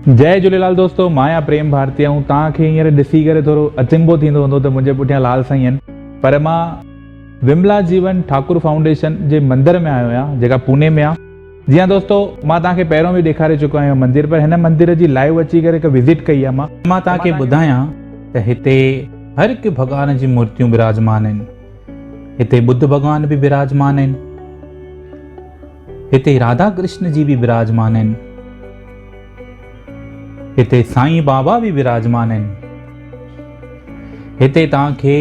जय झूलेलाल दोस्तों, मां आहियां प्रेम भारती ऐं तव्हांखे हींअर ॾिसी करे थोरो अचंभो थींदो हूंदो त मुंहिंजे पुठियां लाल साईं आहिनि, पर मां विमला जीवन ठाकुर फाउंडेशन जे मंदर में आयो आहियां, जेका पुणे में आहे। जीअं दोस्तों मां तव्हांखे पहिरियों बि ॾेखारे चुको आहियां मंदिर, पर हिन मंदिर जी लाइव अची करे हिकु विज़िट कई आहे। मां तव्हांखे ॿुधायां त हिते हर हिकु भॻवान जी मूर्तियूं विराजमान आहिनि। हिते बुद्ध भॻवान बि विराजमान आहिनि, हिते राधा कृष्ण जी बि विराजमान आहिनि, हिते साईं बाबा भी विराजमान आहिनि। हिते तव्हांखे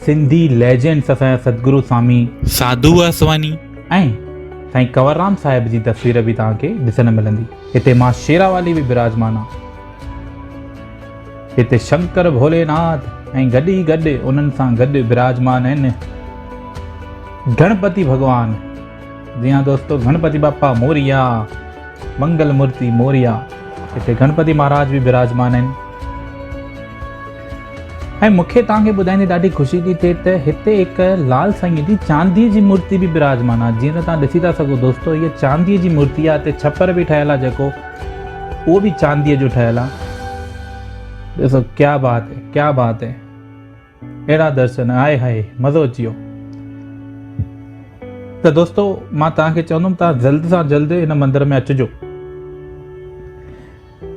सिंधी लेजेंड्स असांजा सतगुरु स्वामी साधू वासवानी ऐं साईं कंवरराम साहिब जी तस्वीर बि तव्हांखे ॾिसण मिलंदी। हिते मां शेरावाली बि विराजमान आहे। हिते शंकर भोलेनाथ ऐं गॾु ई गॾु उन्हनि सां गॾु विराजमान आहिनि गणपति भॻवान। जी हाँ दोस्तों, गणपति बापा मोरिया, मंगल मूर्ति मोरिया। हिते गणपति महाराज भी विराजमान आहिनि। ऐं मूंखे तव्हांखे ॿुधाईंदे ॾाढी ख़ुशी थी थिए त हिते हिकु लाल साईं जी चांदीअ जी मूर्ति बि विराजमान आहे। जीअं त तव्हां ॾिसी था सघो दोस्तों, हीअ चांदीअ जी मूर्ति आहे। हिते छप्पर बि ठहियलु आहे, जेको उहो बि चांदीअ जो ठहियलु आहे। ॾिसो, क्या बात है, क्या बात है। अहिड़ा दर्शन, आए हाय, मज़ो अची वियो। त दोस्तों मां तव्हांखे चवंदुमि, तव्हां जल्द सां जल्द हिन मंदर में अचिजो।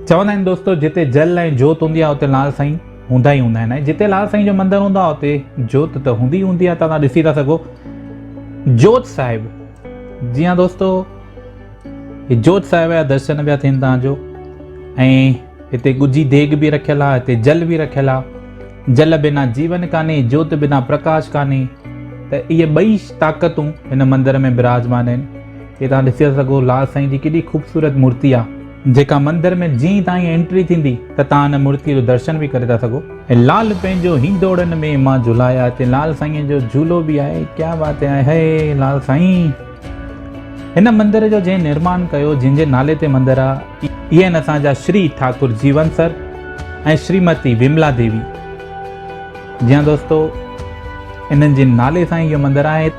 चवंदा आहिनि दोस्तों, जिते जल ऐं जोत हूंदी आहे उते लाल साईं हूंदा ई हूंदा आहिनि। ऐं जिते लाल साईं जो मंदरु हूंदो आहे उते जोत त हूंदी ई हूंदी आहे। तव्हां ॾिसी था सघो जोत साहिब। जी हाँ दोस्तों, ही जोत साहिब जा दर्शन पिया थियनि तव्हांजो। ऐं हिते गुजी देग बि रखियलु आहे, हिते जल बि रखियलु आहे। जल बिना जीवन कान्हे, जोत बिना प्रकाश कान्हे। त इहे ॿई ताक़तूं हिन मंदर में विराजमान आहिनि। हे तव्हां ॾिसी था सघो लाल साईं जी केॾी ख़ूबसूरत मूर्ति आहे, जेका मंदर में जीअं तव्हांजी एंट्री थींदी त तव्हां हिन मूर्ति जो दर्शन बि करे था सघो। ऐं लाल पंहिंजो हिंदोड़नि में मां झुलाया, हिते लाल साईं जो झूलो बि आहे। क्या बात है, हे लाल साईं। हिन मंदर जो जंहिं निर्माण कयो, जंहिंजे नाले ते मंदर आहे, इहे आहिनि असांजा श्री ठाकुर जीवन सर ऐं श्रीमती विमला देवी। जी हाँ दोस्तों, इन्हनि जे नाले सां इहो मंदरु आहे।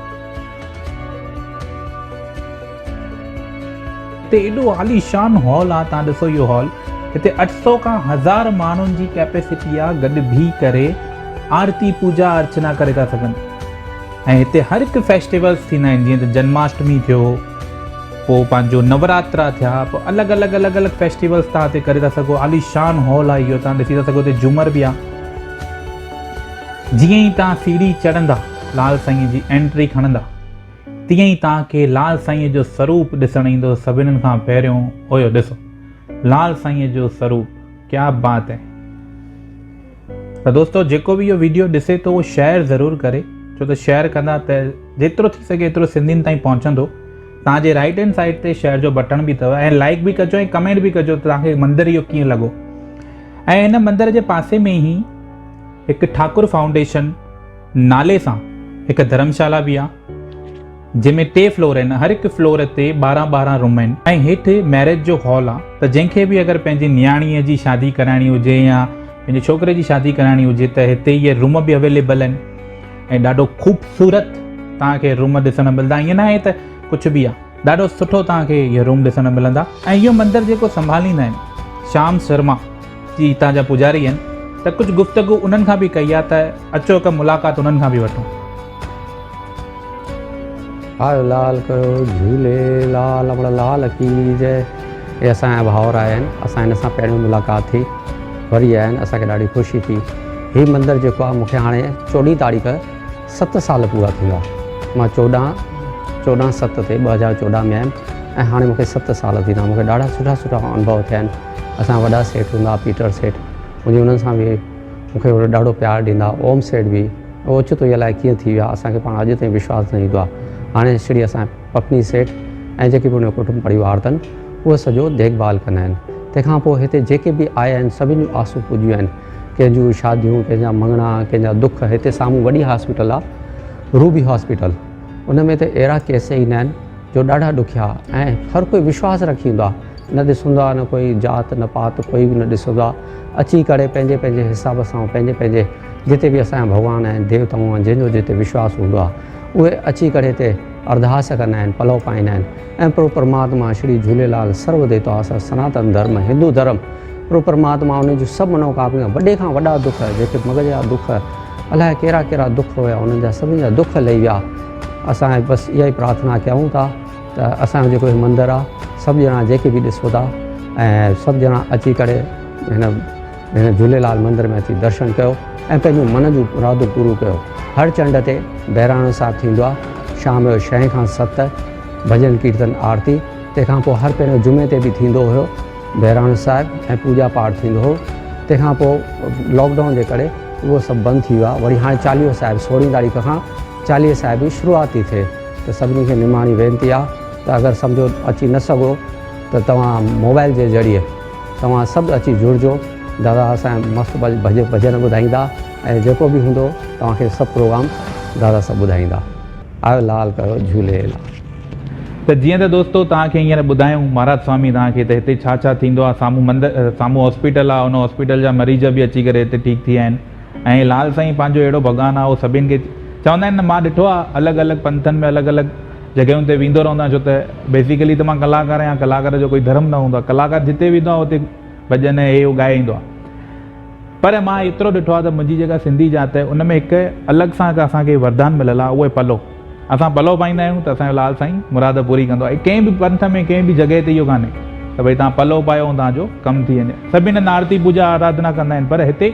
हिते एॾो आलीशान हॉल आहे, तव्हां ॾिसो इहो हॉल। हिते 800 खां 1000 माण्हुनि जी कैपेसिटी आहे। गॾु बीह करे आरती पूजा अर्चना करे था सघनि। ऐं हिते हर हिकु फेस्टिवल्स थींदा आहिनि, जीअं त जन्माष्टमी थियो, पोइ पंहिंजो नवरात्रा थिया, पोइ अलॻि अलॻि फेस्टिवल्स तव्हां हिते करे था सघो। आलीशान हॉल आहे इहो, तव्हां ॾिसी था सघो। हिते झूमर बि आहे। जीअं ई तव्हां सीढ़ी चढ़ंदा, लाल साईं जी एंट्री खणंदा, तीअं ई तव्हांखे लाल साईं जो स्वरूप ॾिसणु ईंदो। सभिनीनि खां पहिरियों हुयो, ॾिसो लाल साईं जो स्वरूप। क्या बात है। त दोस्तों, जेको बि इहो वीडियो ॾिसे थो उहो शेयर ज़रूरु करे, छो त शेयर कंदा त जेतिरो थी सघे एतिरो सिंधियुनि ताईं पहुचंदो। तव्हांजे राइट हैंड साइड ते शेयर जो बटन बि अथव। ऐं लाइक बि कजो ऐं कमेंट बि कजो त तव्हांखे मंदरु इहो कीअं लॻो। ऐं हिन मंदर जे पासे में ई हिकु ठाकुर फाउंडेशन नाले सां हिकु धर्मशाला बि आहे, जंहिंमें 3 फ्लोर आहिनि। हर हिकु फ्लोर ते 12-12 रूम आहिनि। ऐं हेठि मैरिज जो हॉल आहे। त जंहिंखे बि अगरि पंहिंजी नियाणीअ जी शादी कराइणी हुजे या पंहिंजे छोकिरे जी शादी कराइणी हुजे त हिते इहे रूम बि अवेलेबल आहिनि। ऐं ॾाढो ख़ूबसूरत तव्हांखे रूम ॾिसणु मिलंदा। ईअं न आहे त कुझु बि आहे, ॾाढो सुठो तव्हांखे इहे रूम ॾिसणु मिलंदा। ऐं इहो मंदरु जेको संभालींदा आहिनि श्याम शर्मा जी, हितां जा पुजारी आहिनि। त कुझु गुफ़्तगू उन्हनि खां बि कई आहे, त अचो हिकु मुलाक़ात उन्हनि खां बि वठूं। आयो लाल कयो झूलेलाल, अपना लाल की जय। ये असांजा भाउर आया आहिनि। असां हिन सां पहिरियों मुलाक़ात थी, वरी आया आहिनि। असांखे ॾाढी ख़ुशी थी। हीउ मंदरु जेको आहे, मूंखे हाणे 14 तारीख़ 7 साल पूरा थी विया। मां 14/7 ते 2014 में आयुमि ऐं हाणे मूंखे 7 साल थींदा। मूंखे ॾाढा सुठा अनुभव थिया आहिनि। असां वॾा सेठ हूंदा, पीटर सेठ, मुंहिंजे उन्हनि सां बि मूंखे ॾाढो प्यारु ॾींदा। ओम सेठ बि, उहो ओचितो इहा अलाए कीअं थी वियो आहे, असांखे पाण अॼु ताईं विश्वासु न ईंदो आहे। हाणे श्री असां पत्नी सेठ ऐं जेके बि उन कुटुंब परिवार अथनि, उहे सॼो देखभाल कंदा आहिनि। तंहिंखां पोइ हिते जेके बि आया आहिनि, सभिनी जूं आसूं पुॼियूं आहिनि। कंहिंजूं शादियूं, कंहिंजा मङणा, कंहिंजा दुख। हिते साम्हूं वॾी हॉस्पिटल आहे, रूबी हॉस्पिटल। उन में त अहिड़ा केस ईंदा आहिनि जो ॾाढा ॾुखिया, ऐं हर कोई विश्वासु रखी ईंदो आहे। न ॾिसंदो आहे, न कोई जात न पात, कोई बि न ॾिसंदो आहे। अची करे पंहिंजे हिसाब सां, पंहिंजे जिते बि असांजा भॻवान आहिनि, देवताऊं आहिनि, जंहिंजो जिते विश्वास हूंदो आहे, उहे अची करे हिते अरदास कंदा आहिनि, पलव पाईंदा आहिनि ऐं प्रभु परमात्मा श्री झूलेलाल सर्वदेवता सनातन धर्म हिंदू धर्म प्रभु परमात्मा उन जूं सभु मनोकामना वॾे खां वॾा दुख जेके मग़ज़ जा दुख अलाए कहिड़ा कहिड़ा दुख हुया उन्हनि जा सभिनी जा दुख लही विया। असां बसि इहा ई प्रार्थना कयूं था त असांजो जेको हीउ मंदरु आहे सभु ॼणा जेके बि ॾिसो था ऐं सभु ॼणा अची करे हिन झूलेलाल मंदर में अची दर्शन कयो ऐं पंहिंजूं मन जूं मुरादूं पूरियूं कयो। हर चंड ते बहिराणो साहिबु थींदो आहे, शाम जो 6 खां 7 भॼन कीर्तन आरती, तंहिंखां पोइ हर पहिरियों जुमे ते बि थींदो हुयो बहिराणो साहिबु ऐं पूॼा पाठ थींदो हुओ। तंहिंखां पोइ लॉकडाउन जे करे उहो सभु बंदि थी वियो आहे। वरी हाणे चालीहो साहिबु 16 तारीख़ खां चालीहे साहिब जी शुरूआत थी थिए, त सभिनी खे निमाणी वेनिती आहे त अगरि सम्झो अची न सघो त तव्हां मोबाइल जे ज़रिए तव्हां सभु अची जुड़िजो। दादा असांजा मस्तु भॼन ॿुधाईंदा ऐं जेको बि हूंदो तव्हांखे सभु प्रोग्राम दादा सभु ॿुधाईंदा। आयो लाल कयो झूलेलाल। त जीअं त दोस्तो तव्हांखे हींअर ॿुधायूं महाराज स्वामी तव्हांखे त हिते छा छा थींदो आहे। साम्हूं मंदरु साम्हूं हॉस्पिटल आहे, उन हॉस्पिटल जा मरीज़ बि अची करे हिते ठीकु थी विया आहिनि ऐं लाल साईं पंहिंजो अहिड़ो भॻवानु आहे, उहो सभिनि खे चवंदा आहिनि न। मां ॾिठो आहे अलॻि अलॻि पंथनि में अलॻि अलॻि जॻहियुनि ते वेंदो रहंदो आहियां, छो त बेसिकली त मां कलाकार आहियां, कलाकार जो कोई धर्म न हूंदो आहे, कलाकार जिते वेंदो आहे हुते भॼन हे उहो ॻाए ईंदो आहे। पर मां एतिरो ॾिठो आहे त मुंहिंजी जेका सिंधी जात आहे उन में हिकु अलॻि सां असांखे वरदान मिलियल आहे, उहो पलो। असां पलो पाईंदा आहियूं त असांजो लाल साईं मुराद पूरी कंदो आहे। कंहिं बि पंथ में कंहिं बि जॻह ते इहो कान्हे त भई तव्हां पलो पायो ऐं तव्हांजो कमु थी वञे। सभिनि हंधि आरती पूॼा आराधना कंदा आहिनि, पर हिते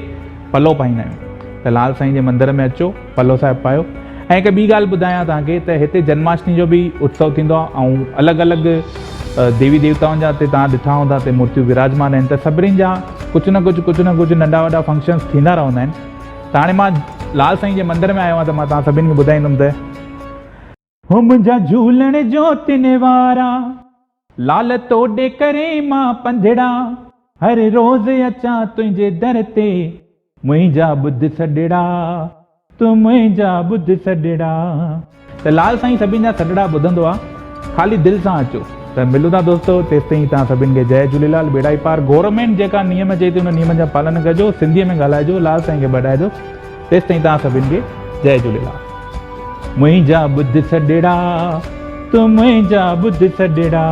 पलो पाईंदा आहियूं। त लाल साईं जे मंदर में अचो, पलो साहिबु पायो। ऐं हिकु ॿी ॻाल्हि ॿुधायां तव्हांखे त हिते जन्माष्टमी जो बि उत्सव थींदो आहे ऐं अलॻि अलॻि देवी देवताउनि जा हिते तव्हां ॾिठा हूंदा हिते मूर्तियूं विराजमान आहिनि, त सभिनीनि जा कुझु न कुझु नंढा वॾा फंक्शन्स थींदा रहंदा आहिनि। त हाणे मां लाल साईं जे मंदर में आयो आहियां त मां तव्हां सभिनी खे ॿुधाईंदुमि त हो मुंहिंजा झूलण जो तिन वारा लाल तोड़े करे मां पंधड़ा, हर रोज़ अचां तुंहिंजे दर ते मुंहिंजा ॿुध सॾड़ा, तूं मुंहिंजा ॿुध सॾड़ा। त लाल साईं सभिनि जा सॾड़ा ॿुधंदो आहे, ख़ाली दिलि सां अचो। त मिलूं था दोस्तो, तेसिताईं तव्हां सभिनि खे जय झूलेलाल। बेड़ा पार। गवर्नमेंट जेका नियम चए थी उन नियम जा पालन कजो, सिंधीअ में ॻाल्हाइजो, लाल साईं खे बधाइजो। तेसिताईं तव्हां सभिनि खे जय झूलेलाल। मुंहिंजा ॿुध सॾड़ा, तूं मुंहिंजा ॿुध सॾड़ा।